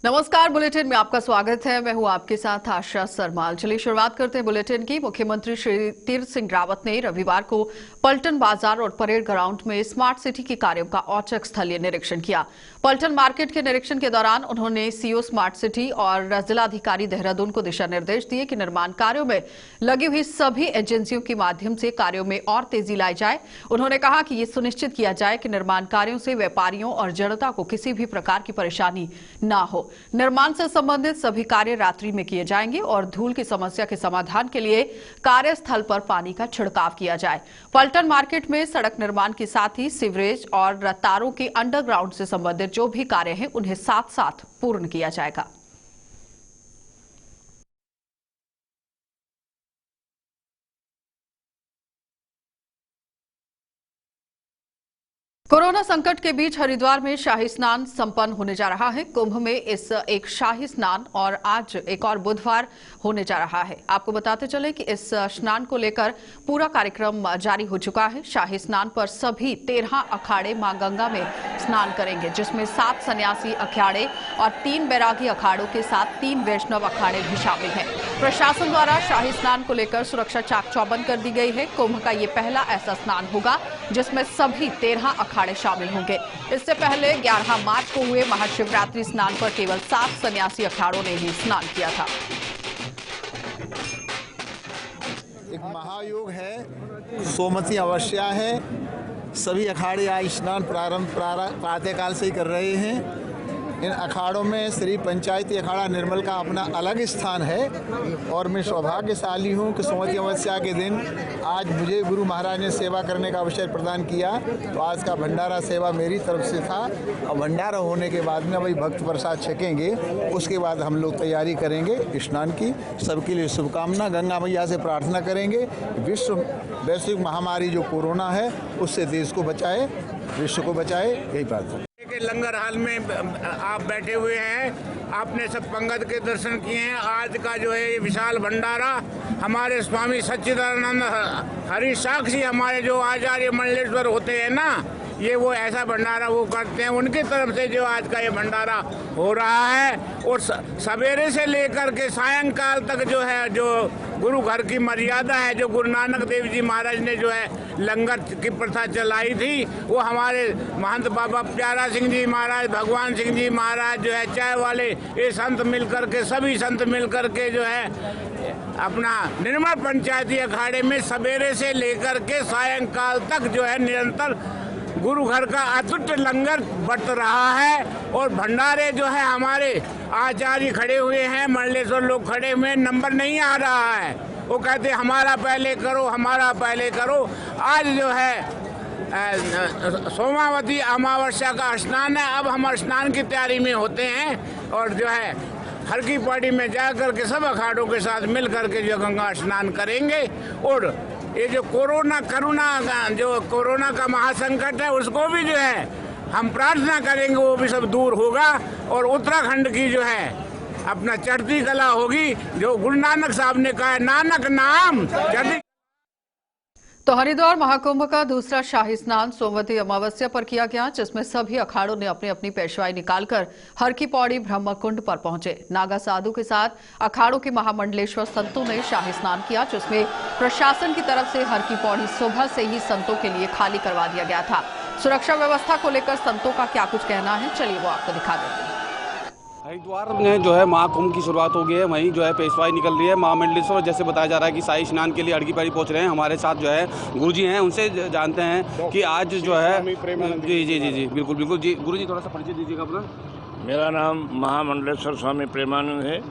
नमस्कार, बुलेटिन में आपका स्वागत है। मैं हूं आपके साथ आशा सरमाल। चलिए शुरुआत करते हैं बुलेटिन की। मुख्यमंत्री श्री तीर्थ सिंह रावत ने रविवार को पलटन बाजार और परेड ग्राउंड में स्मार्ट सिटी के कार्यों का औचक स्थलीय निरीक्षण किया। पलटन मार्केट के निरीक्षण के दौरान उन्होंने सीओ स्मार्ट सिटी और जिलाधिकारी देहरादून को दिशा निर्देश दिए कि निर्माण कार्यों में लगी हुई सभी एजेंसियों के माध्यम से कार्यों में और तेजी लाई जाए। उन्होंने कहा कि ये सुनिश्चित किया जाए कि निर्माण कार्यों से व्यापारियों और जनता को किसी भी प्रकार की परेशानी न हो। निर्माण से संबंधित सभी कार्य रात्रि में किए जाएंगे और धूल की समस्या के समाधान के लिए कार्यस्थल पर पानी का छिड़काव किया जाए। पलटन मार्केट में सड़क निर्माण के साथ ही सीवरेज और तारों के अंडरग्राउंड से संबंधित जो भी कार्य हैं उन्हें साथ साथ पूर्ण किया जाएगा। कोरोना संकट के बीच हरिद्वार में शाही स्नान संपन्न होने जा रहा है। कुंभ में इस एक शाही स्नान और आज एक और बुधवार होने जा रहा है। आपको बताते चले कि इस स्नान को लेकर पूरा कार्यक्रम जारी हो चुका है। शाही स्नान पर सभी 13 अखाड़े मां गंगा में स्नान करेंगे, जिसमें 7 सन्यासी अखाड़े और 3 बैरागी अखाड़ों के साथ 3 वैष्णव अखाड़े भी शामिल हैं। प्रशासन द्वारा शाही स्नान को लेकर सुरक्षा चाक चौबंद कर दी गई है। कुंभ का ये पहला ऐसा स्नान होगा जिसमें सभी 13 अखाड़े शामिल होंगे। इससे पहले 11 मार्च को हुए महाशिवरात्रि स्नान पर केवल 7 सन्यासी अखाड़ों ने ही स्नान किया था। एक महायोग है, सोमवती अमावस्या है। सभी अखाड़े आज स्नान प्रातःकाल से ही कर रहे हैं। इन अखाड़ों में श्री पंचायती अखाड़ा निर्मल का अपना अलग स्थान है और मैं सौभाग्यशाली हूँ कि सोमवती अमावस्या के दिन आज मुझे गुरु महाराज ने सेवा करने का अवसर प्रदान किया। तो आज का भंडारा सेवा मेरी तरफ से था और भंडारा होने के बाद में वही भक्त प्रसाद छकेंगे। उसके बाद हम लोग तैयारी करेंगे स्नान की। सबके लिए शुभकामना। गंगा मैया से प्रार्थना करेंगे वैश्विक महामारी जो कोरोना है उससे देश को बचाए, विश्व को बचाए, यही प्रार्थना। लंगर हाल में आप बैठे हुए हैं, आपने सब पंगत के दर्शन किए हैं। आज का जो है ये विशाल भंडारा हमारे स्वामी सच्चिदानंद हरि साक्षी हमारे जो आचार्य मंडलेश्वर होते हैं ना, ये वो ऐसा भंडारा वो करते हैं। उनकी तरफ से जो आज का ये भंडारा हो रहा है और सवेरे से लेकर के सायंकाल तक जो है, जो गुरु घर की मर्यादा है, जो गुरु नानक देव जी महाराज ने जो है लंगर की प्रथा चलाई थी, वो हमारे महंत बाबा प्यारा सिंह जी महाराज, भगवान सिंह जी महाराज जो है चाय वाले, ये संत मिलकर के, सभी संत मिलकर के जो है अपना निर्मल पंचायती अखाड़े में सवेरे से लेकर के सायंकाल तक जो है निरंतर गुरु घर का अतुट लंगर बट रहा है। और भंडारे जो है हमारे आचार्य खड़े हुए हैं, मंडलेश्वर लोग खड़े हुए, नंबर नहीं आ रहा है। वो कहते हमारा पहले करो, हमारा पहले करो। आज जो है सोमावती अमावस्या का स्नान है। अब हम स्नान की तैयारी में होते हैं और जो है हर की पौड़ी में जा करके सब अखाड़ों के साथ मिल करके जो गंगा स्नान करेंगे। और ये जो कोरोना का महासंकट है उसको भी जो है हम प्रार्थना करेंगे वो भी सब दूर होगा और उत्तराखंड की जो है अपना चढ़ती कला होगी। जो गुरु नानक साहब ने कहा है, नानक नाम चढ़ती। तो हरिद्वार महाकुंभ का दूसरा शाही स्नान सोमवती अमावस्या पर किया गया, जिसमें सभी अखाड़ों ने अपनी अपनी पेशवाई निकालकर हर की पौड़ी ब्रह्मकुंड पर पहुंचे। नागा साधु के साथ अखाड़ों के महामंडलेश्वर संतों ने शाही स्नान किया, जिसमें प्रशासन की तरफ से हर की पौड़ी सुबह से ही संतों के लिए खाली करवा दिया गया था। सुरक्षा व्यवस्था को लेकर संतों का क्या कुछ कहना है, चलिए वो आपको दिखा देते हैं। हरिद्वार में जो है महाकुंभ की शुरुआत हो गई है, वहीं जो है पेशवाई निकल रही है। महामंडलेश्वर जैसे बताया जा रहा है कि शाही स्नान के लिए हर की पौड़ी पहुंच रहे हैं। हमारे साथ जो है गुरुजी हैं, उनसे जानते हैं कि आज जो है जी बिल्कुल जी। गुरुजी थोड़ा सा परिचय दीजिएगा अपना। मेरा नाम महामंडलेश्वर स्वामी प्रेमानंद है।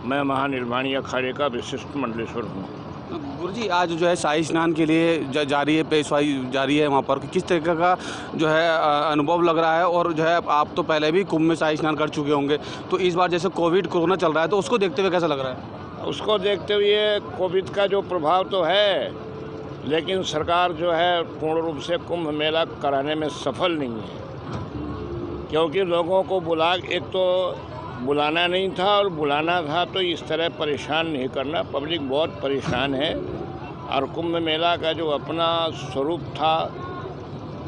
मैं महानिर्वाणी अखाड़े का विशिष्ट मंडलेश्वर हूँ। गुरुजी आज जो है शाही स्नान के लिए जारी है, पेशवाई जारी है वहाँ पर, किस तरह का जो है अनुभव लग रहा है? और जो है आप तो पहले भी कुंभ में शाही स्नान कर चुके होंगे, तो इस बार जैसे कोरोना चल रहा है तो उसको देखते हुए कैसा लग रहा है? उसको देखते हुए कोविड का जो प्रभाव तो है, लेकिन सरकार जो है पूर्ण रूप से कुंभ मेला कराने में सफल नहीं है। क्योंकि लोगों को एक तो बुलाना नहीं था और बुलाना था तो इस तरह परेशान नहीं करना। पब्लिक बहुत परेशान है और कुंभ मेला का जो अपना स्वरूप था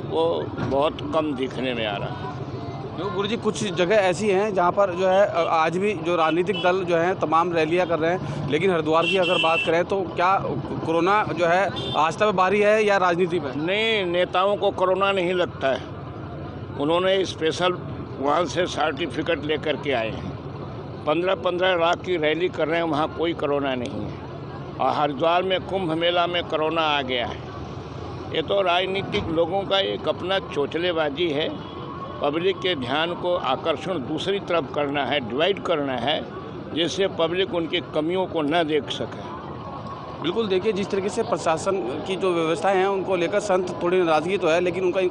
वो बहुत कम दिखने में आ रहा है। जो गुरुजी कुछ जगह ऐसी हैं जहाँ पर जो है आज भी जो राजनीतिक दल जो हैं तमाम रैलियाँ कर रहे हैं, लेकिन हरिद्वार की अगर बात करें तो क्या कोरोना जो है आस्था पे भारी है या राजनीति पे? नहीं, नेताओं को कोरोना नहीं लगता है। उन्होंने स्पेशल वहाँ से सर्टिफिकेट लेकर के आए हैं। 15-15 लाख की रैली कर रहे हैं, वहाँ कोई कोरोना नहीं है। और हरिद्वार में कुंभ मेला में कोरोना आ गया है। ये तो राजनीतिक लोगों का एक अपना चोचलेबाजी है। पब्लिक के ध्यान को आकर्षण दूसरी तरफ करना है, डिवाइड करना है, जिससे पब्लिक उनकी कमियों को न देख सके। बिल्कुल, देखिए जिस तरीके से प्रशासन की जो व्यवस्थाएं हैं उनको लेकर संत थोड़ी नाराज़गी तो है, लेकिन उनका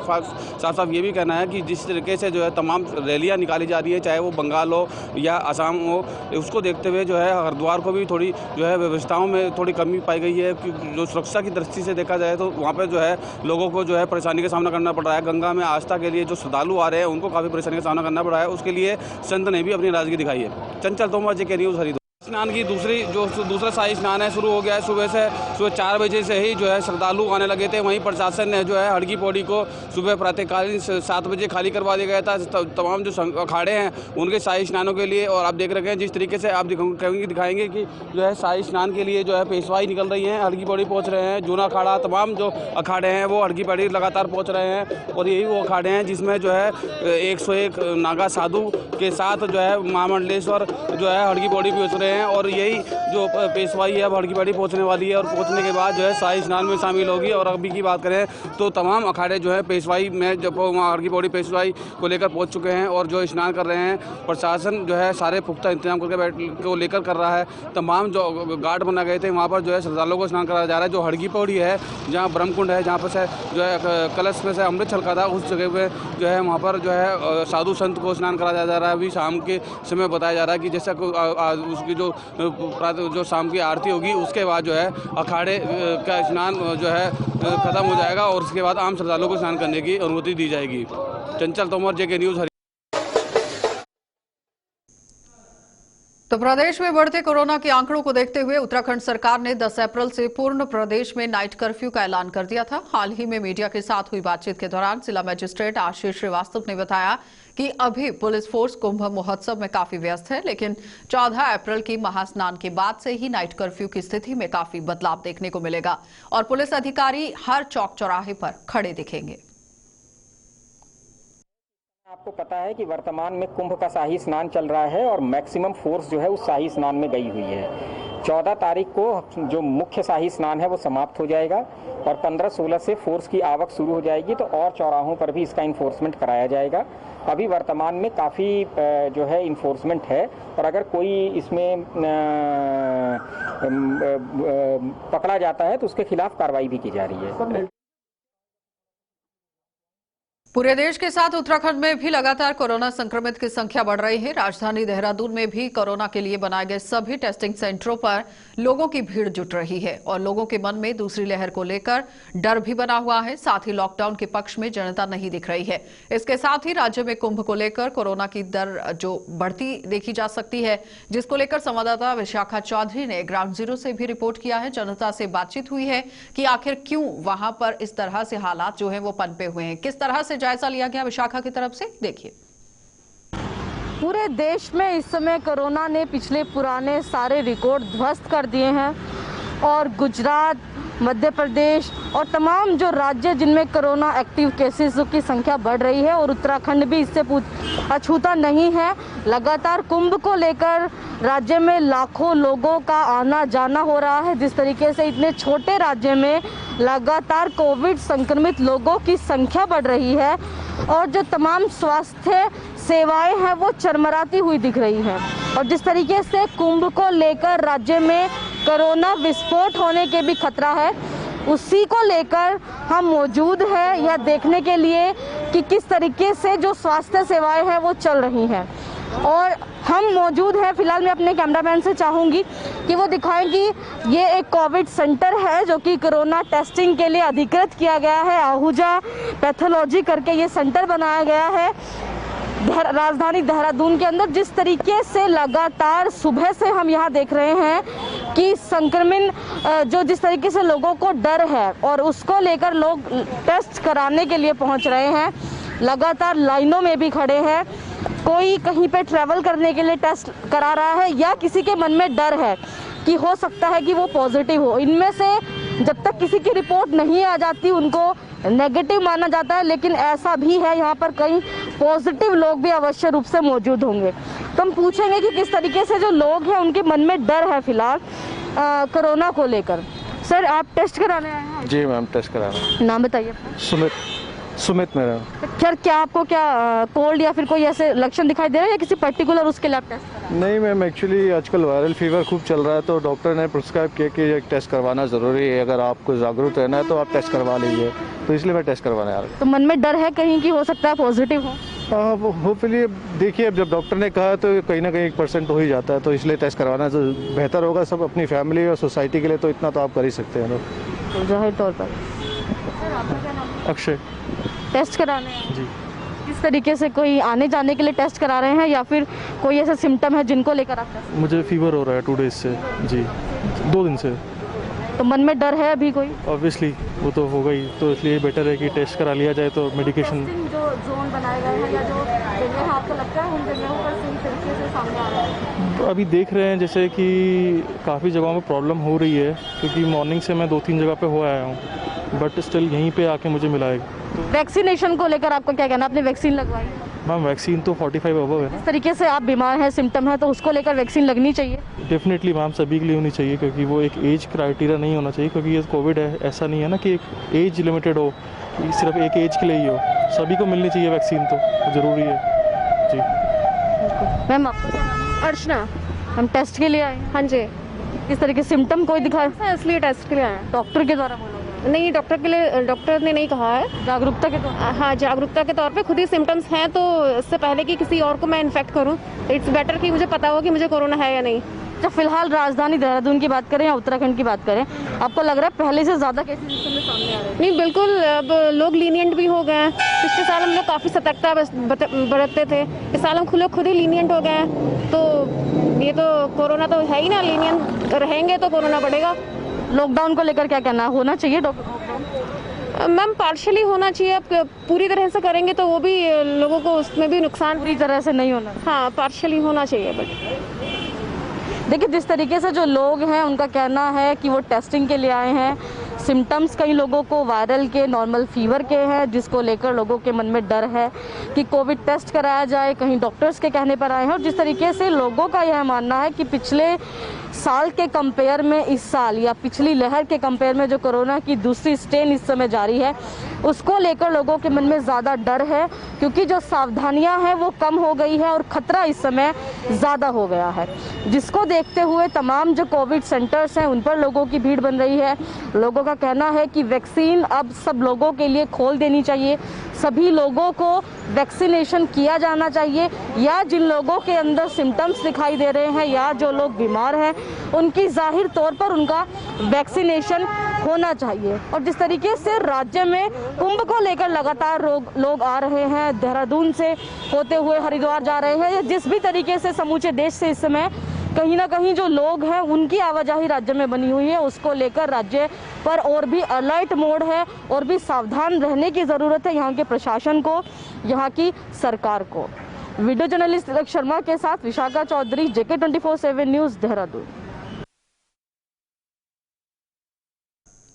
साफ साफ ये भी कहना है कि जिस तरीके से जो है तमाम रैलियां निकाली जा रही है, चाहे वो बंगाल हो या असम हो, उसको देखते हुए जो है हरिद्वार को भी थोड़ी जो है व्यवस्थाओं में थोड़ी कमी पाई गई है। क्योंकि जो सुरक्षा की दृष्टि से देखा जाए तो वहाँ पर जो है लोगों को जो है परेशानी का सामना करना पड़ रहा है। गंगा में आस्था के लिए जो श्रद्धालु आ रहे हैं उनको काफ़ी परेशानी का सामना करना पड़ रहा है। उसके लिए संत ने भी अपनी नाराज़गी दिखाई है। चंचल तोमर, JK न्यूज़, हरिद्वार। स्नान की दूसरा शाही स्नान है शुरू हो गया है। सुबह 4 बजे से ही जो है श्रद्धालु आने लगे थे। वहीं प्रशासन ने जो है हड़की पौड़ी को सुबह प्रातःकालीन 7 बजे खाली करवा दिया गया था तमाम जो अखाड़े हैं उनके शाही स्नानों के लिए। और आप देख रहे हैं जिस तरीके से आप दिखाएंगे कि जो है शाही स्नान के लिए जो है पेशवाई निकल रही हैं, हड़की पौड़ी पहुँच रहे हैं। जूना अखाड़ा तमाम जो अखाड़े हैं वो हड़की पौड़ी लगातार पहुँच रहे हैं। और यही वो अखाड़े हैं जिसमें जो है 101 नागा साधु के साथ जो है महामंडलेश्वर जो है हड़की पौड़ी पहुँच रहे हैं। और यही जो पेशवाई है अब हड़की पौड़ी पहुंचने वाली है और पहुंचने के बाद जो है शाही स्नान में शामिल होगी। और अभी की बात करें तो तमाम अखाड़े जो है पेशवाई में जब वहाँ हड़की पौड़ी पेशवाई को लेकर पहुंच चुके हैं और जो स्नान कर रहे हैं। प्रशासन जो है सारे पुख्ता इंतजाम करके को लेकर कर रहा है। तमाम जो घाट बना गए थे वहाँ पर जो है श्रद्धालुओं को स्नान कराया जा रहा है। जो हड़की पौड़ी है जहाँ ब्रह्मकुंड है, जहाँ पर से जो है कलश में से अमृत छलका था, उस जगह पे जो है वहाँ पर जो है साधु संत को स्नान कराया जा रहा है। अभी शाम के समय बताया जा रहा है कि जैसा उसकी जो शाम की आरती होगी उसके बाद जो है अखाड़े का स्नान जो है खत्म हो जाएगा और उसके बाद आम श्रद्धालुओं को स्नान करने की अनुमति दी जाएगी। चंचल तोमर, JK न्यूज़। तो प्रदेश में बढ़ते कोरोना के आंकड़ों को देखते हुए उत्तराखंड सरकार ने 10 अप्रैल से पूर्ण प्रदेश में नाइट कर्फ्यू का ऐलान कर दिया था। हाल ही में मीडिया के साथ हुई बातचीत के दौरान जिला मजिस्ट्रेट आशीष श्रीवास्तव ने बताया कि अभी पुलिस फोर्स कुंभ महोत्सव में काफी व्यस्त है, लेकिन 14 अप्रैल की महास्नान के बाद से ही नाइट कर्फ्यू की स्थिति में काफी बदलाव देखने को मिलेगा और पुलिस अधिकारी हर चौक चौराहे पर खड़े दिखेंगे। आपको पता है कि वर्तमान में कुंभ का शाही स्नान चल रहा है और मैक्सिमम फोर्स जो है उस शाही स्नान में गई हुई है। 14 तारीख को जो मुख्य शाही स्नान है वो समाप्त हो जाएगा और 15-16 से फोर्स की आवक शुरू हो जाएगी, तो और चौराहों पर भी इसका इन्फोर्समेंट कराया जाएगा। अभी वर्तमान में काफ़ी जो है इन्फोर्समेंट है और अगर कोई इसमें पकड़ा जाता है तो उसके खिलाफ कार्रवाई भी की जा रही है। पूरे देश के साथ उत्तराखंड में भी लगातार कोरोना संक्रमित की संख्या बढ़ रही है। राजधानी देहरादून में भी कोरोना के लिए बनाए गए सभी टेस्टिंग सेंटरों पर लोगों की भीड़ जुट रही है और लोगों के मन में दूसरी लहर को लेकर डर भी बना हुआ है। साथ ही लॉकडाउन के पक्ष में जनता नहीं दिख रही है। इसके साथ ही राज्य में कुंभ को लेकर कोरोना की दर जो बढ़ती देखी जा सकती है, जिसको लेकर संवाददाता विशाखा चौधरी ने ग्राउंड जीरो से भी रिपोर्ट किया है। जनता से बातचीत हुई है कि आखिर क्यों वहां पर इस तरह से हालात जो है वो पनपे हुए हैं, किस तरह से जायजा लिया गया विशाखा की तरफ से, देखिए। पूरे देश में इस समय कोरोना ने पिछले पुराने सारे रिकॉर्ड ध्वस्त कर दिए हैं और गुजरात, मध्य प्रदेश और तमाम जो राज्य जिनमें कोरोना एक्टिव केसेस की संख्या बढ़ रही है और उत्तराखंड भी इससे अछूता नहीं है। लगातार कुंभ को लेकर राज्य में लाखों लोगों का आना जाना हो रहा है। जिस तरीके से इतने छोटे राज्य में लगातार कोविड संक्रमित लोगों की संख्या बढ़ रही है और जो तमाम स्वास्थ्य सेवाएं हैं वो चरमराती हुई दिख रही हैं। और जिस तरीके से कुंभ को लेकर राज्य में कोरोना विस्फोट होने के भी खतरा है, उसी को लेकर हम मौजूद हैं यह देखने के लिए कि किस तरीके से जो स्वास्थ्य सेवाएं हैं वो चल रही हैं। और हम मौजूद हैं, फिलहाल मैं अपने कैमरामैन से चाहूँगी कि वो दिखाएं कि ये एक कोविड सेंटर है जो कि कोरोना टेस्टिंग के लिए अधिकृत किया गया है। आहूजा पैथोलॉजी करके ये सेंटर बनाया गया है राजधानी देहरादून के अंदर। जिस तरीके से लगातार सुबह से हम यहाँ देख रहे हैं कि संक्रमण जो जिस तरीके से लोगों को डर है और उसको लेकर लोग टेस्ट कराने के लिए पहुँच रहे हैं। लगातार लाइनों में भी खड़े हैं। कोई कहीं पे ट्रैवल करने के लिए टेस्ट करा रहा है या किसी के मन में डर है कि हो सकता है कि वो पॉजिटिव हो। इनमें से जब तक किसी की रिपोर्ट नहीं आ जाती उनको नेगेटिव माना जाता है, लेकिन ऐसा भी है यहाँ पर कई पॉजिटिव लोग भी अवश्य रूप से मौजूद होंगे। तो हम पूछेंगे कि किस तरीके से जो लोग हैं उनके मन में डर है फिलहाल कोरोना को लेकर। सर, आप टेस्ट कराने आए हैं? जी मैम, टेस्ट कराना। नाम बताइए। सुमित मेरा। खैर, क्या आपको कोल्ड या फिर कोई ऐसे लक्षण दिखाई दे रहे हैं या किसी पर्टिकुलर उसके लिए आप टेस्ट करा? नहीं मैम, एक्चुअली आजकल वायरल फीवर खूब चल रहा है तो डॉक्टर ने प्रिस्क्राइब किया कि एक टेस्ट करवाना ज़रूरी है। अगर आपको जागरूक रहना है तो आप टेस्ट करवा लीजिए, तो इसलिए मैं टेस्ट करवाने आ रहा हूँ। तो मन में डर है कहीं कि हो सकता है पॉजिटिव हो? होपफुली देखिए, अब जब डॉक्टर ने कहा तो कहीं ना कहीं 1% हो ही जाता है, तो इसलिए टेस्ट करवाना तो बेहतर होगा। सब अपनी फैमिली और सोसाइटी के लिए तो इतना तो आप कर ही सकते हैं। तो जाहिर तौर पर अक्षय टेस्ट कराने हैं जी। किस तरीके से, कोई आने जाने के लिए टेस्ट करा रहे हैं या फिर कोई ऐसे सिम्टम है जिनको लेकर आप टेस्ट? मुझे फीवर हो रहा है 2 डेज से जी, 2 दिन से। तो मन में डर है अभी कोई? ऑब्वियसली वो तो होगा ही, तो इसलिए बेटर है कि टेस्ट करा लिया जाए तो मेडिकेशन। जो जोन बनाए गए हैं या जो जगह आपको लगता है उन जगहों पर सही तरीके से सामने आ रहा है? तो अभी देख रहे हैं जैसे कि काफ़ी जगहों में प्रॉब्लम हो रही है, क्योंकि मॉर्निंग से मैं 2-3 जगह पे हो आया हूँ, बट स्टिल यहीं पे आके मुझे मिला है। तो वैक्सीनेशन को लेकर आपको क्या कहना? आपने वैक्सीन लगवाई? मैम, वैक्सीन तो 45 अबव है। इस तरीके से आप बीमार हैं, सिम्टम है, तो उसको लेकर वैक्सीन लगनी चाहिए? डेफिनेटली मैम, सभी के लिए होनी चाहिए, क्योंकि वो एक एज क्राइटेरिया नहीं होना चाहिए, क्योंकि ये कोविड है, ऐसा नहीं है ना कि एक एज लिमिटेड हो, सिर्फ एक एज के लिए ही हो। सभी को मिलनी चाहिए वैक्सीन, तो ज़रूरी है जी। मैम, आपको क्या नाम है? अर्चना। हम टेस्ट के लिए आए हैं। हाँ जी, किस तरीके सिम्टम कोई दिखाया? इसलिए टेस्ट के लिए आए हैं। डॉक्टर के द्वारा बोला? नहीं, डॉक्टर ने नहीं कहा है। जागरूकता के तौर? हाँ, जागरूकता के तौर पे खुद ही सिम्टम्स हैं, तो इससे पहले कि किसी और को मैं इन्फेक्ट करूँ, इट्स बेटर कि मुझे पता हो कि मुझे कोरोना है या नहीं। जब फिलहाल राजधानी देहरादून की बात करें या उत्तराखंड की बात करें, आपको लग रहा है पहले से ज़्यादा केसेस इस समय सामने आ रहे हैं? नहीं, बिल्कुल, अब लोग लीनियंट भी हो गए हैं। पिछले साल हम लोग काफ़ी सतर्कता बरतते थे, इस साल हम खुद ही लीनियंट हो गए हैं। तो ये तो कोरोना तो है ही ना, लीनियंट रहेंगे तो कोरोना बढ़ेगा। लॉकडाउन को लेकर क्या कहना है? होना चाहिए मैम, पार्शियली होना चाहिए। अब पूरी तरह से करेंगे तो वो भी लोगों को उसमें भी नुकसान। पूरी तरह से नहीं होना? हाँ, पार्शियली होना चाहिए। बट देखिए, जिस तरीके से जो लोग हैं उनका कहना है कि वो टेस्टिंग के लिए आए हैं। सिम्टम्स कई लोगों को वायरल के, नॉर्मल फीवर के हैं, जिसको लेकर लोगों के मन में डर है कि कोविड टेस्ट कराया जाए। कहीं डॉक्टर्स के कहने पर आए हैं और जिस तरीके से लोगों का यह मानना है कि पिछले साल के कंपेयर में इस साल या पिछली लहर के कंपेयर में जो कोरोना की दूसरी स्ट्रेन इस समय जारी है, उसको लेकर लोगों के मन में ज़्यादा डर है, क्योंकि जो सावधानियां हैं वो कम हो गई है और ख़तरा इस समय ज़्यादा हो गया है, जिसको देखते हुए तमाम जो कोविड सेंटर्स हैं उन पर लोगों की भीड़ बन रही है। लोगों का कहना है कि वैक्सीन अब सब लोगों के लिए खोल देनी चाहिए, सभी लोगों को वैक्सीनेशन किया जाना चाहिए, या जिन लोगों के अंदर सिम्टम्स दिखाई दे रहे हैं या जो लोग बीमार हैं उनकी जाहिर तौर पर उनका वैक्सीनेशन होना चाहिए। और जिस तरीके से राज्य में कुंभ को लेकर लगातार लोग आ रहे हैं, देहरादून से होते हुए हरिद्वार जा रहे हैं, या जिस भी तरीके से समूचे देश से इस समय कहीं ना कहीं जो लोग हैं उनकी आवाजाही राज्य में बनी हुई है, उसको लेकर राज्य पर और भी अलर्ट मोड है और भी सावधान रहने की ज़रूरत है यहाँ के प्रशासन को, यहाँ की सरकार को। वीडियो जर्नलिस्ट तिलक शर्मा के साथ विशाखा चौधरी, JK 24/7 न्यूज़, देहरादून।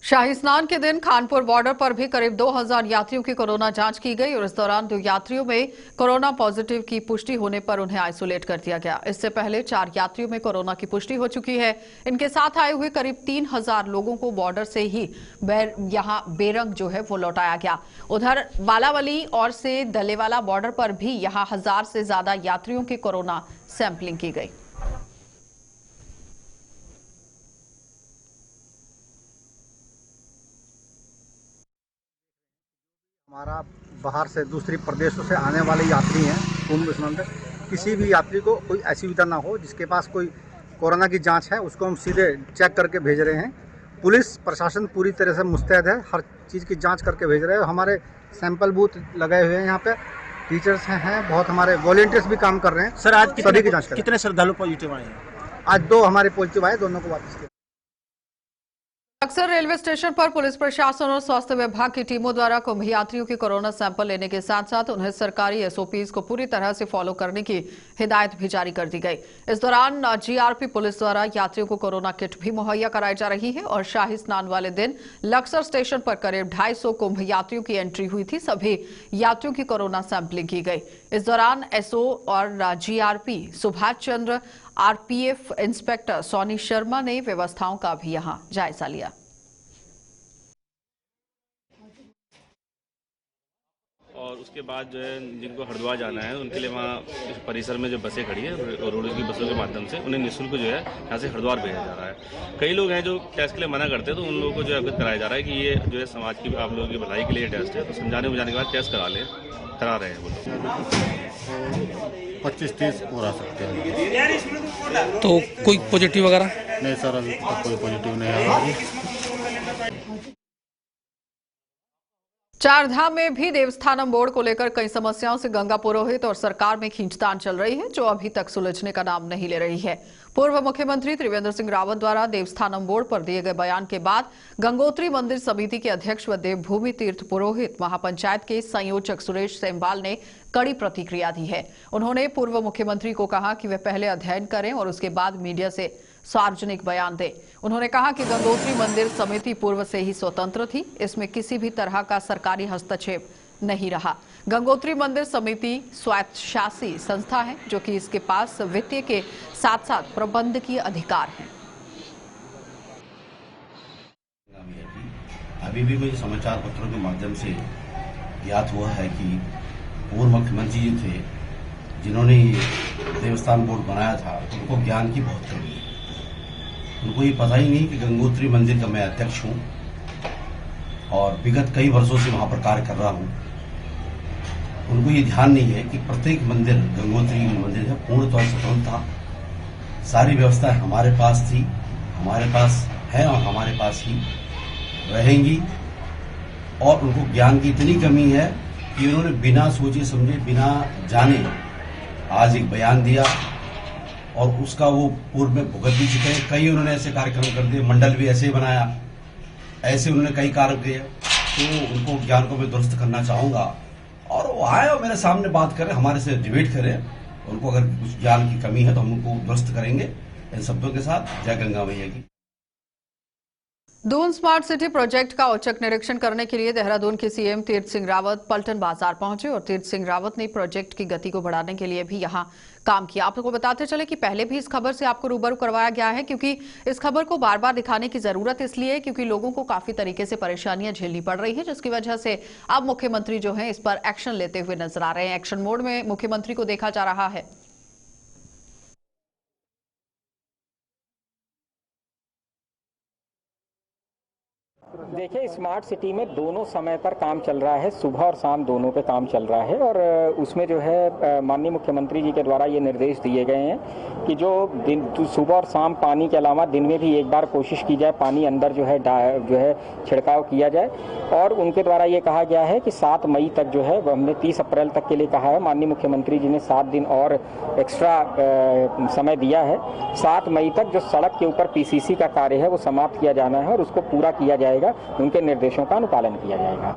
शाही स्नान के दिन खानपुर बॉर्डर पर भी करीब 2000 यात्रियों की कोरोना जांच की गई और इस दौरान 2 यात्रियों में कोरोना पॉजिटिव की पुष्टि होने पर उन्हें आइसोलेट कर दिया गया। इससे पहले 4 यात्रियों में कोरोना की पुष्टि हो चुकी है। इनके साथ आए हुए करीब 3000 लोगों को बॉर्डर से ही यहां बेरंग जो है वो लौटाया गया। उधर बालावली और से दलेवाला बॉर्डर पर भी यहां 1000 से ज्यादा यात्रियों की कोरोना सैंपलिंग की गई। हमारा बाहर से दूसरे प्रदेशों से आने वाले यात्री हैं कुंभ स्नान, किसी भी यात्री को कोई असुविधा ना हो, जिसके पास कोई कोरोना की जांच है उसको हम सीधे चेक करके भेज रहे हैं। पुलिस प्रशासन पूरी तरह से मुस्तैद है, हर चीज़ की जांच करके भेज रहे हैं। हमारे सैंपल बूथ लगाए हुए हैं, यहाँ पे टीचर्स हैं, बहुत हमारे वॉलंटियर्स भी काम कर रहे हैं। सर, आज सभी की जाँच कितने श्रद्धालु पॉजिटिव आए हैं? आज 2 हमारे पॉजिटिव आए, दोनों को वापस किया। अक्सर रेलवे स्टेशन पर पुलिस प्रशासन और स्वास्थ्य विभाग की टीमों द्वारा कुंभ यात्रियों के कोरोना सैंपल लेने के साथ साथ उन्हें सरकारी एसओपीज को पूरी तरह से फॉलो करने की हिदायत भी जारी कर दी गई। इस दौरान जीआरपी पुलिस द्वारा यात्रियों को कोरोना किट भी मुहैया कराई जा रही है और शाही स्नान वाले दिन लक्सर स्टेशन पर करीब 250 कुंभ यात्रियों की एंट्री हुई थी। सभी यात्रियों की कोरोना सैंपलिंग की गई। इस दौरान एसओ और GRP Subhash Chandra, RPF inspector Soni Sharma ने व्यवस्थाओं का भी यहां जायजा लिया। और उसके बाद जो है जिनको हरिद्वार जाना है उनके लिए वहाँ इस परिसर में जो बसें खड़ी हैं रोडवेज की बसों के माध्यम से उन्हें निःशुल्क जो है यहाँ से हरिद्वार भेजा जा रहा है। कई लोग हैं जो टेस्ट के लिए मना करते हैं, तो उन लोगों को जो अवगत कराया जा रहा है कि ये जो है समाज की आप लोगों की भलाई के लिए टेस्ट है, तो समझाने बुझाने के बाद टेस्ट करा रहे हैं वो लोग। 25-30 और आ सकते हैं। तो कोई पॉजिटिव वगैरह नहीं सर, अभी तक कोई पॉजिटिव नहीं आया। चारधाम में भी देवस्थानम बोर्ड को लेकर कई समस्याओं से गंगा पुरोहित और सरकार में खींचतान चल रही है, जो अभी तक सुलझने का नाम नहीं ले रही है। पूर्व मुख्यमंत्री त्रिवेंद्र सिंह रावत द्वारा देवस्थानम बोर्ड पर दिए गए बयान के बाद गंगोत्री मंदिर समिति के अध्यक्ष व देवभूमि तीर्थ पुरोहित महापंचायत के संयोजक सुरेश सेमवाल ने कड़ी प्रतिक्रिया दी है। उन्होंने पूर्व मुख्यमंत्री को कहा कि वे पहले अध्ययन करें और उसके बाद मीडिया से सार्वजनिक बयान दें। उन्होंने कहा कि गंगोत्री मंदिर समिति पूर्व से ही स्वतंत्र थी, इसमें किसी भी तरह का सरकारी हस्तक्षेप नहीं रहा। गंगोत्री मंदिर समिति स्वायत्तशासी संस्था है, जो कि इसके पास वित्तीय के साथ साथ प्रबंधकीय अधिकार हैं। अभी भी मुझे समाचार पत्रों के माध्यम से ज्ञात हुआ है कि पूर्व मुख्यमंत्री जी थे जिन्होंने देवस्थान बोर्ड बनाया था, उनको ज्ञान की बहुत कमी है। उनको ये पता ही नहीं कि गंगोत्री मंदिर का मैं अध्यक्ष हूं और विगत कई वर्षों से वहां पर कार्य कर रहा हूं। उनको ये ध्यान नहीं है कि प्रत्येक मंदिर गंगोत्री मंदिर है पूर्णतः स्वतंत्र था। सारी व्यवस्था हमारे पास थी, हमारे पास है और हमारे पास ही रहेंगी। और उनको ज्ञान की इतनी कमी है कि उन्होंने बिना सोचे समझे, बिना जाने आज एक बयान दिया और उसका वो पूर्व में भुगत भी चुके हैं। कई उन्होंने ऐसे कार्यक्रम कर दिए, मंडल भी ऐसे बनाया, ऐसे उन्होंने कई कार्य किए। तो उनको ज्ञान को मैं दुरुस्त करना चाहूंगा और वो आए और मेरे सामने बात करें, हमारे से डिबेट करें। उनको अगर कुछ ज्ञान की कमी है तो हम उनको दुरुस्त करेंगे। इन शब्दों के साथ जय गंगा मैया की। दून स्मार्ट सिटी प्रोजेक्ट का औचक निरीक्षण करने के लिए देहरादून के सीएम तीर्थ सिंह रावत पलटन बाजार पहुंचे और तीर्थ सिंह रावत ने प्रोजेक्ट की गति को बढ़ाने के लिए भी यहां काम किया। आपको बताते चले कि पहले भी इस खबर से आपको रूबरू करवाया गया है, क्योंकि इस खबर को बार बार दिखाने की जरूरत इसलिए क्योंकि लोगों को काफी तरीके से परेशानियां झेलनी पड़ रही है, जिसकी वजह से अब मुख्यमंत्री जो है इस पर एक्शन लेते हुए नजर आ रहे हैं। एक्शन मोड में मुख्यमंत्री को देखा जा रहा है। देखिए, स्मार्ट सिटी में दोनों समय पर काम चल रहा है, सुबह और शाम दोनों पे काम चल रहा है। और उसमें जो है माननीय मुख्यमंत्री जी के द्वारा ये निर्देश दिए गए हैं कि जो सुबह और शाम पानी के अलावा दिन में भी एक बार कोशिश की जाए पानी अंदर जो है छिड़काव किया जाए। और उनके द्वारा ये कहा गया है कि 7 मई तक जो है, हमने 30 अप्रैल तक के लिए कहा है, माननीय मुख्यमंत्री जी ने 7 दिन और एक्स्ट्रा समय दिया है। 7 मई तक जो सड़क के ऊपर पीसीसी का कार्य है वो समाप्त किया जाना है और उसको पूरा किया जाएगा। उनके निर्देशों का अनुपालन किया जाएगा।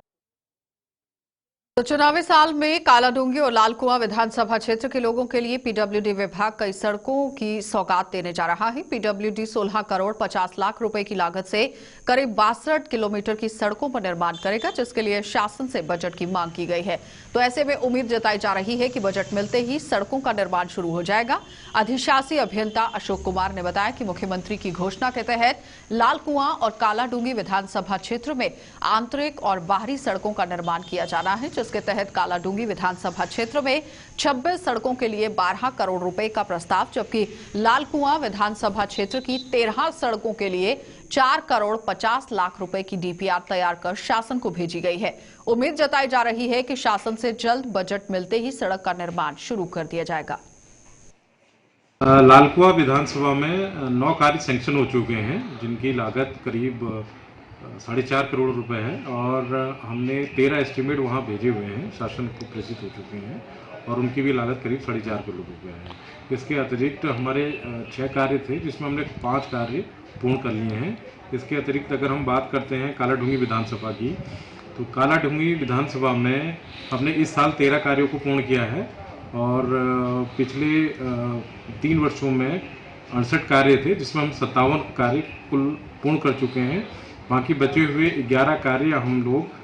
तो चुनावी साल में कालाडूंगी और लालकुआं विधानसभा क्षेत्र के लोगों के लिए पीडब्ल्यूडी विभाग कई सड़कों की सौगात देने जा रहा है। पीडब्ल्यूडी 16 करोड़ 50 लाख रुपए की लागत से करीब 62 किलोमीटर की सड़कों पर निर्माण करेगा, जिसके लिए शासन से बजट की मांग की गई है। तो ऐसे में उम्मीद जताई जा रही है कि बजट मिलते ही सड़कों का निर्माण शुरू हो जाएगा। अधिशासी अभियंता अशोक कुमार ने बताया कि मुख्यमंत्री की घोषणा के तहत लालकुआं और कालाडूंगी विधानसभा क्षेत्र में आंतरिक और बाहरी सड़कों का निर्माण किया जाना है, जिसके तहत कालाडूंगी विधानसभा क्षेत्र में 26 सड़कों के लिए 12 करोड़ रुपए का प्रस्ताव, जबकि लालकुआं विधानसभा क्षेत्र की 13 सड़कों के लिए 4 करोड़ 50 लाख रुपए की डीपीआर तैयार कर शासन को भेजी गई है। उम्मीद जताई जा रही है कि शासन से जल्द बजट मिलते ही सड़क का निर्माण शुरू कर दिया जाएगा। लालकुआं विधानसभा में 9 कार्य सैंक्शन हो चुके हैं, जिनकी लागत करीब 4.5 करोड़ रुपए है और हमने 13 एस्टीमेट वहां भेजे हुए हैं, शासन को प्रेषित हो चुके हैं और उनकी भी लागत करीब 4.5 करोड़ रुपए है। इसके अतिरिक्त हमारे 6 कार्य थे, जिसमें हमने 5 कार्य पूर्ण कर लिए हैं। इसके अतिरिक्त अगर हम बात करते हैं कालाढूंगी विधानसभा की, तो कालाढूंगी विधानसभा में हमने इस साल 13 कार्यों को पूर्ण किया है और पिछले 3 वर्षों में 68 कार्य थे, जिसमें हम 57 कार्य कुल पूर्ण कर चुके हैं। बाकी बचे हुए 11 कार्य हम लोग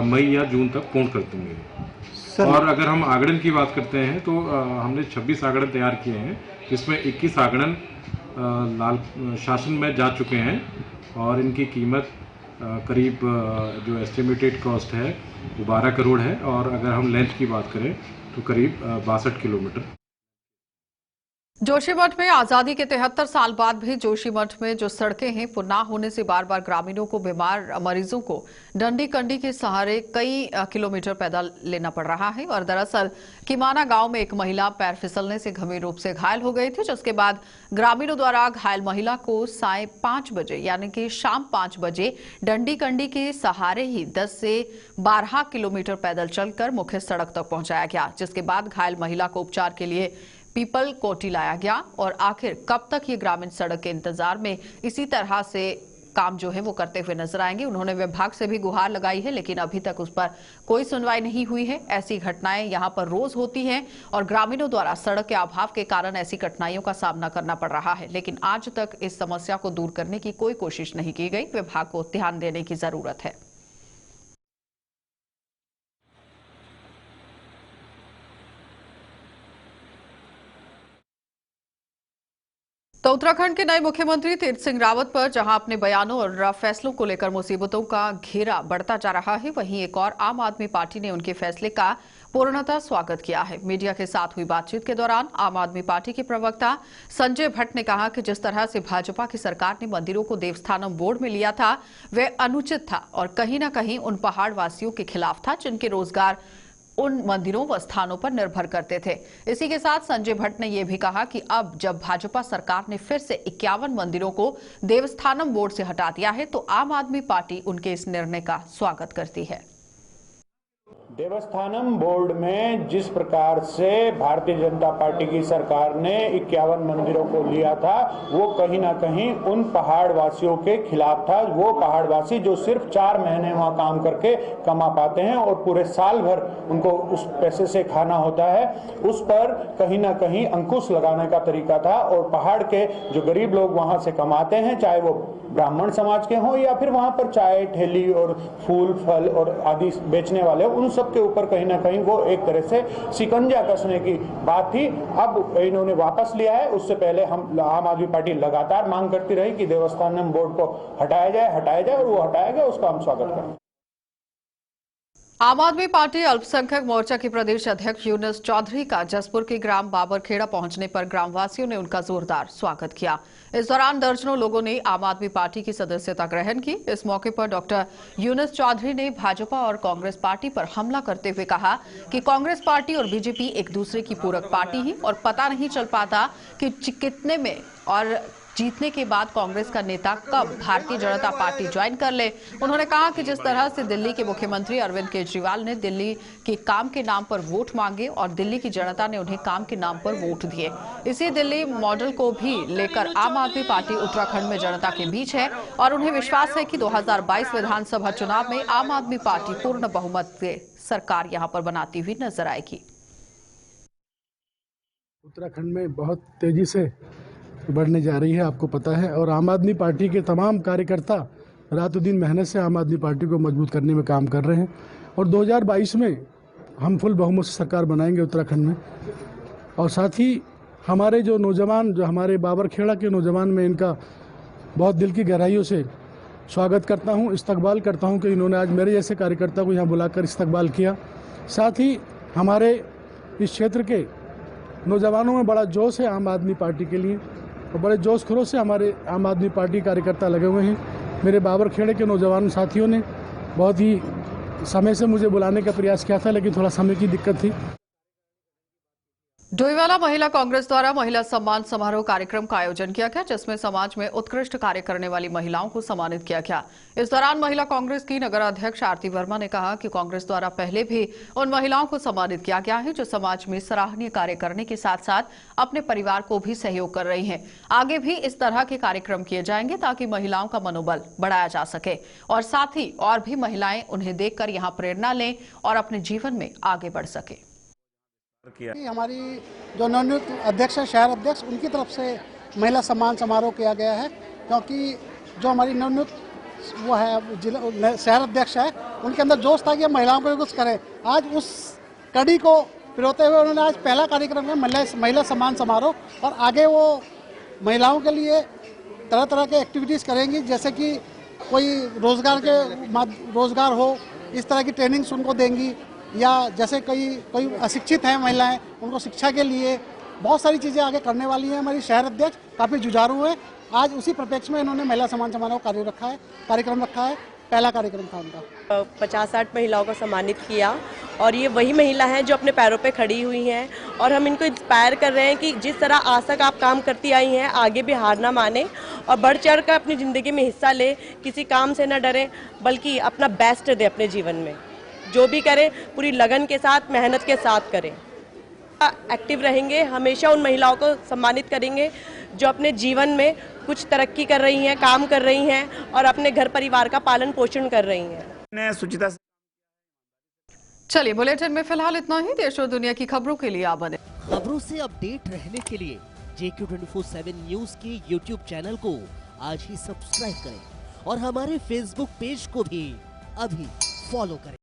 मई या जून तक पूर्ण कर देंगे। और अगर हम आगड़न की बात करते हैं तो हमने 26 आगड़न तैयार किए हैं, जिसमें 21 आगड़न लाल शासन में जा चुके हैं और इनकी कीमत करीब जो एस्टिमेटेड कॉस्ट है वो 12 करोड़ है। और अगर हम लेंथ की बात करें तो करीब 62 किलोमीटर। जोशीमठ में आजादी के 73 साल बाद भी जोशीमठ में जो सड़कें हैं वो ना होने से बार बार ग्रामीणों को, बीमार मरीजों को डंडी कंडी के सहारे कई किलोमीटर पैदल लेना पड़ रहा है। और दरअसल किमाना गांव में एक महिला पैर फिसलने से गंभीर रूप से घायल हो गई थी, जिसके बाद ग्रामीणों द्वारा घायल महिला को साय 5 बजे यानी कि शाम 5 बजे डंडी कंडी के सहारे ही 10 से 12 किलोमीटर पैदल चलकर मुख्य सड़क तक पहुंचाया गया, जिसके बाद घायल महिला को उपचार के लिए पीपल कोटी लाया गया। और आखिर कब तक ये ग्रामीण सड़क के इंतजार में इसी तरह से काम जो है वो करते हुए नजर आएंगे। उन्होंने विभाग से भी गुहार लगाई है, लेकिन अभी तक उस पर कोई सुनवाई नहीं हुई है। ऐसी घटनाएं यहां पर रोज होती हैं और ग्रामीणों द्वारा सड़क के अभाव के कारण ऐसी कठिनाइयों का सामना करना पड़ रहा है, लेकिन आज तक इस समस्या को दूर करने की कोई कोशिश नहीं की गई। विभाग को ध्यान देने की जरूरत है। तो उत्तराखंड के नए मुख्यमंत्री तीर्थ सिंह रावत पर जहां अपने बयानों और फैसलों को लेकर मुसीबतों का घेरा बढ़ता जा रहा है, वहीं एक और आम आदमी पार्टी ने उनके फैसले का पूर्णतः स्वागत किया है। मीडिया के साथ हुई बातचीत के दौरान आम आदमी पार्टी के प्रवक्ता संजय भट्ट ने कहा कि जिस तरह से भाजपा की सरकार ने मंदिरों को देवस्थानम बोर्ड में लिया था वह अनुचित था और कहीं न कहीं उन पहाड़ वासियों के खिलाफ था जिनके रोजगार उन मंदिरों व स्थानों पर निर्भर करते थे। इसी के साथ संजय भट्ट ने यह भी कहा कि अब जब भाजपा सरकार ने फिर से 51 मंदिरों को देवस्थानम बोर्ड से हटा दिया है तो आम आदमी पार्टी उनके इस निर्णय का स्वागत करती है। देवस्थानम बोर्ड में जिस प्रकार से भारतीय जनता पार्टी की सरकार ने 51 मंदिरों को लिया था, वो कहीं ना कहीं उन पहाड़ वासियों के खिलाफ था। वो पहाड़ वासी जो सिर्फ 4 महीने वहां काम करके कमा पाते हैं और पूरे साल भर उनको उस पैसे से खाना होता है, उस पर कहीं ना कहीं अंकुश लगाने का तरीका था। और पहाड़ के जो गरीब लोग वहां से कमाते हैं, चाहे वो ब्राह्मण समाज के हों या फिर वहां पर चाय ठेली और फूल फल और आदि बेचने वाले, उन सब के ऊपर कहीं ना कहीं वो एक तरह से शिकंजा कसने की बात थी। अब इन्होंने वापस लिया है। उससे पहले हम आम आदमी पार्टी लगातार मांग करती रही कि देवस्थानम बोर्ड को हटाया जाए और वो हटाया गया, उसका हम स्वागत करें। आम आदमी पार्टी अल्पसंख्यक मोर्चा के प्रदेश अध्यक्ष यूनुस चौधरी का जसपुर के ग्राम बाबरखेड़ा पहुंचने पर ग्रामवासियों ने उनका जोरदार स्वागत किया। इस दौरान दर्जनों लोगों ने आम आदमी पार्टी की सदस्यता ग्रहण की। इस मौके पर डॉक्टर यूनुस चौधरी ने भाजपा और कांग्रेस पार्टी पर हमला करते हुए कहा कि कांग्रेस पार्टी और बीजेपी एक दूसरे की पूरक पार्टी है और पता नहीं चल पाता कि कितने में और जीतने के बाद कांग्रेस का नेता कब भारतीय जनता पार्टी ज्वाइन कर ले। उन्होंने कहा कि जिस तरह से दिल्ली के मुख्यमंत्री अरविंद केजरीवाल ने दिल्ली के काम के नाम पर वोट मांगे और दिल्ली की जनता ने उन्हें काम के नाम पर वोट दिए, इसी दिल्ली मॉडल को भी लेकर आम आदमी पार्टी उत्तराखंड में जनता के बीच है और उन्हें विश्वास है कि 2022 विधानसभा चुनाव में आम आदमी पार्टी पूर्ण बहुमत से सरकार यहां पर बनाती हुई नजर आएगी। उत्तराखंड में बहुत तेजी से बढ़ने जा रही है, आपको पता है, और आम आदमी पार्टी के तमाम कार्यकर्ता रातों दिन मेहनत से आम आदमी पार्टी को मजबूत करने में काम कर रहे हैं और 2022 में हम फुल बहुमत से सरकार बनाएंगे उत्तराखंड में। और साथ ही हमारे जो नौजवान, जो हमारे बाबरखेड़ा के नौजवान, में इनका बहुत दिल की गहराइयों से स्वागत करता हूँ, इस्तकबाल करता हूँ कि इन्होंने आज मेरे जैसे कार्यकर्ता को यहाँ बुलाकर इस्तकबाल किया। साथ ही हमारे इस क्षेत्र के नौजवानों में बड़ा जोश है आम आदमी पार्टी के लिए और बड़े जोश खरों से हमारे आम आदमी पार्टी कार्यकर्ता लगे हुए हैं। मेरे बाबरखेड़े के नौजवान साथियों ने बहुत ही समय से मुझे बुलाने का प्रयास किया था, लेकिन थोड़ा समय की दिक्कत थी। डोईवाला महिला कांग्रेस द्वारा महिला सम्मान समारोह कार्यक्रम का आयोजन किया गया, जिसमें समाज में उत्कृष्ट कार्य करने वाली महिलाओं को सम्मानित किया गया। इस दौरान महिला कांग्रेस की नगर अध्यक्ष आरती वर्मा ने कहा कि कांग्रेस द्वारा पहले भी उन महिलाओं को सम्मानित किया गया है जो समाज में सराहनीय कार्य करने के साथ साथ अपने परिवार को भी सहयोग कर रही हैं। आगे भी इस तरह के कार्यक्रम किए जाएंगे ताकि महिलाओं का मनोबल बढ़ाया जा सके और साथ ही और भी महिलाएं उन्हें देखकर यहां प्रेरणा लें और अपने जीवन में आगे बढ़ सके। हमारी जो नवनियुक्त अध्यक्ष है, शहर अध्यक्ष, उनकी तरफ से महिला सम्मान समारोह किया गया है, क्योंकि जो हमारी नवनियुक्त वो है जिला शहर अध्यक्ष है, उनके अंदर जोश था कि हम महिलाओं को कुछ करें। आज उस कड़ी को पिरोते हुए उन्होंने आज पहला कार्यक्रम है महिला सम्मान समारोह, और आगे वो महिलाओं के लिए तरह तरह के एक्टिविटीज़ करेंगी, जैसे कि कोई रोजगार हो, इस तरह की ट्रेनिंग्स उनको देंगी, या जैसे कोई अशिक्षित हैं महिलाएं, उनको शिक्षा के लिए बहुत सारी चीज़ें आगे करने वाली हैं। हमारी शहर अध्यक्ष काफ़ी जुझारू है। आज उसी परिप्रेक्ष्य में इन्होंने महिला सम्मान समारोह कार्यक्रम रखा है। पहला कार्यक्रम था उनका। 50-60 महिलाओं को सम्मानित किया, और ये वही महिला हैं जो अपने पैरों पे खड़ी हुई हैं, और हम इनको इंस्पायर कर रहे हैं कि जिस तरह आज तक आप काम करती आई हैं, आगे भी हार ना माने और बढ़ चढ़ कर अपनी ज़िंदगी में हिस्सा ले, किसी काम से न डरें, बल्कि अपना बेस्ट दे अपने जीवन में। जो भी करें पूरी लगन के साथ, मेहनत के साथ करें। एक्टिव रहेंगे, हमेशा उन महिलाओं को सम्मानित करेंगे जो अपने जीवन में कुछ तरक्की कर रही हैं, काम कर रही हैं और अपने घर परिवार का पालन पोषण कर रही हैं। सुचिता, चलिए बुलेटिन में फिलहाल इतना ही। देश और दुनिया की खबरों के लिए आप बने खबरों से अपडेट रहने के लिए JQ24/7 न्यूज के YouTube चैनल को आज ही सब्सक्राइब करें और हमारे Facebook पेज को भी अभी फॉलो करें।